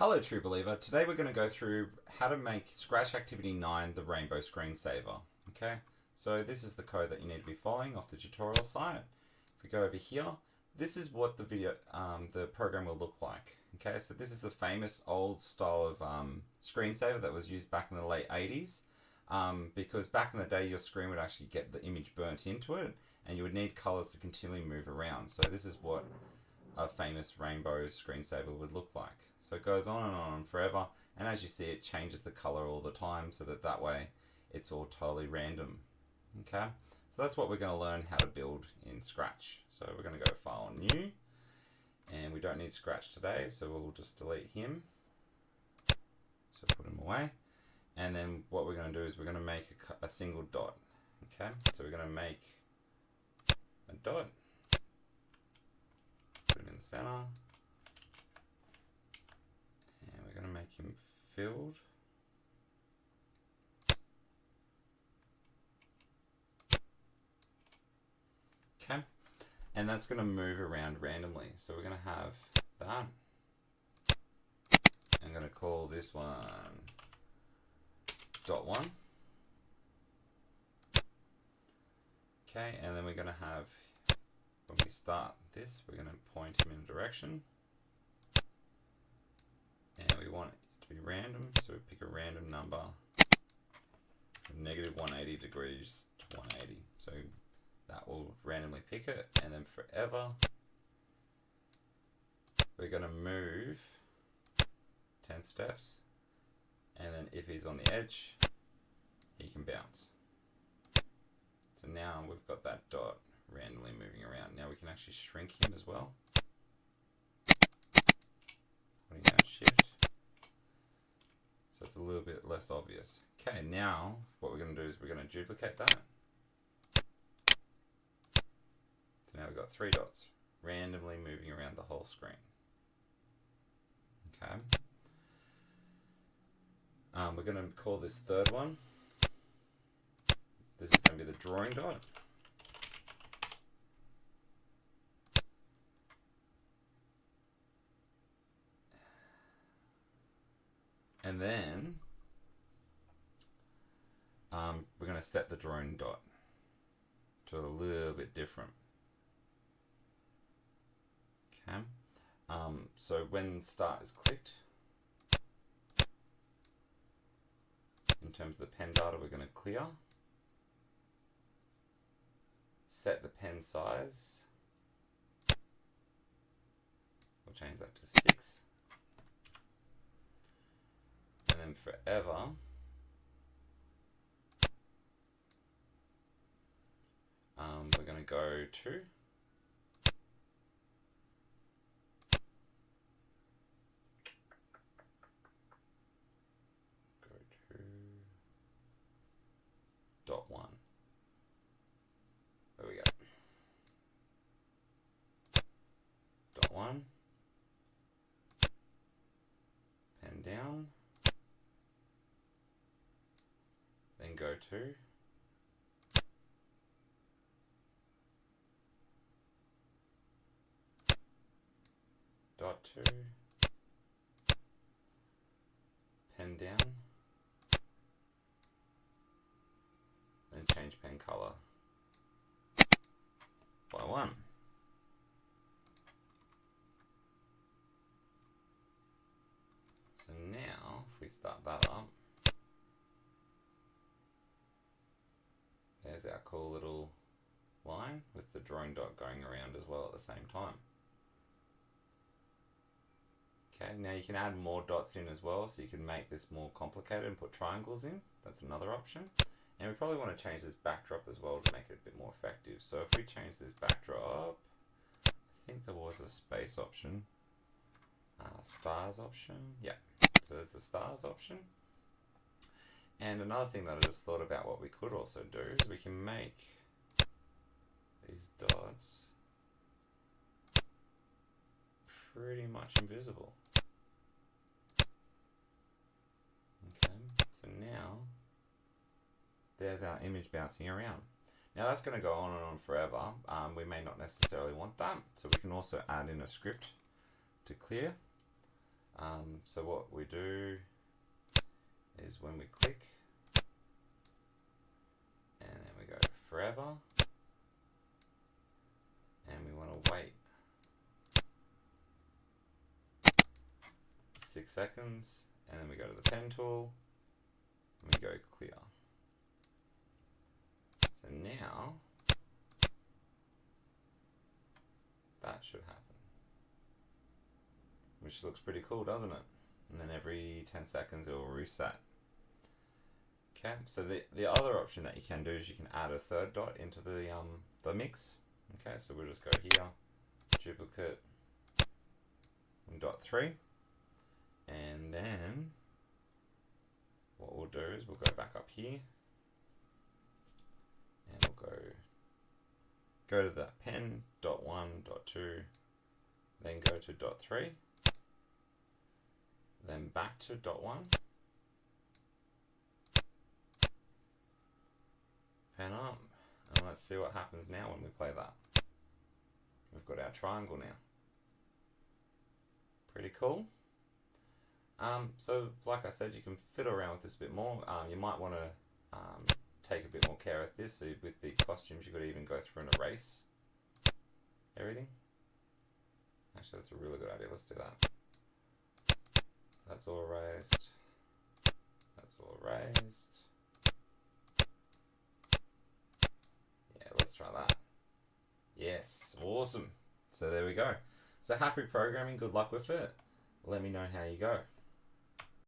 Hello True Believer, today we're going to go through how to make Scratch Activity 9 the rainbow screensaver. Okay, so this is the code that you need to be following off the tutorial site. If we go over here, this is what the program will look like. Okay, so this is the famous old style of screensaver that was used back in the late 80s, because back in the day your screen would actually get the image burnt into it and you would need colors to continually move around. So this is what a famous rainbow screensaver would look like. So it goes on and on forever, and as you see, it changes the color all the time, so that way it's all totally random. Okay, so that's what we're going to learn how to build in Scratch. So we're going to go File, New, and we don't need Scratch today, so we'll just delete him. So put him away, and then what we're going to do is we're going to make a single dot. Okay, so we're going to make a dot, put it in the center, and we're going to make him filled. Okay, and that's going to move around randomly. So we're going to have that. I'm going to call this one dot one. Okay, and then we're going to have, when we start this, we're going to point him in a direction. And we want it to be random, so we pick a random number from negative 180 degrees to 180. So that will randomly pick it, and then forever we're going to move 10 steps, and then if he's on the edge, he can bounce. So now we've got that dot randomly moving around. Now we can actually shrink him as well. Putting down Shift, so it's a little bit less obvious. Okay, now what we're going to do is we're going to duplicate that. So now we've got 3 dots randomly moving around the whole screen. Okay. We're going to call this third one. This is going to be the drawing dot. And then we're going to set the drawing dot to a little bit different. Okay. So when start is clicked, in terms of the pen data, we're going to clear. Set the pen size. We'll change that to 6. And then forever, we're going to go to dot 1. There we go. Dot 1. Pen down. Then go to dot 2. Pen down. Then change pen color by 1. So now, if we start that up, there's our cool little line with the drawing dot going around as well at the same time. Okay, now you can add more dots in as well, so you can make this more complicated and put triangles in. That's another option. And we probably want to change this backdrop as well to make it a bit more effective. So if we change this backdrop, I think there was a space option, stars option. Yeah, so there's the stars option. And another thing that I just thought about, what we could also do is we can make these dots pretty much invisible. Okay, so now there's our image bouncing around. Now that's going to go on and on forever. We may not necessarily want that, so we can also add in a script to clear So what we do is when we click, and then we go forever, and we want to wait 6 seconds, and then we go to the pen tool, and we go clear. So now that should happen, which looks pretty cool, doesn't it? And then every 10 seconds it will reset. Okay, so the other option that you can do is you can add a third dot into the mix. Okay, so we'll just go here, duplicate, dot 3, and then what we'll do is we'll go back up here, and we'll go to that pen, dot 1, dot 2, then go to dot 3, then back to dot 1, pen up, and let's see what happens now when we play that. We've got our triangle now. Pretty cool. So like I said, you can fiddle around with this a bit more. You might want to take a bit more care with this. So with the costumes, you could even go through and erase everything. Actually, that's a really good idea. Let's do that. That's all erased. That's all erased. Yeah, let's try that. Yes, awesome. So there we go. So happy programming. Good luck with it. Let me know how you go.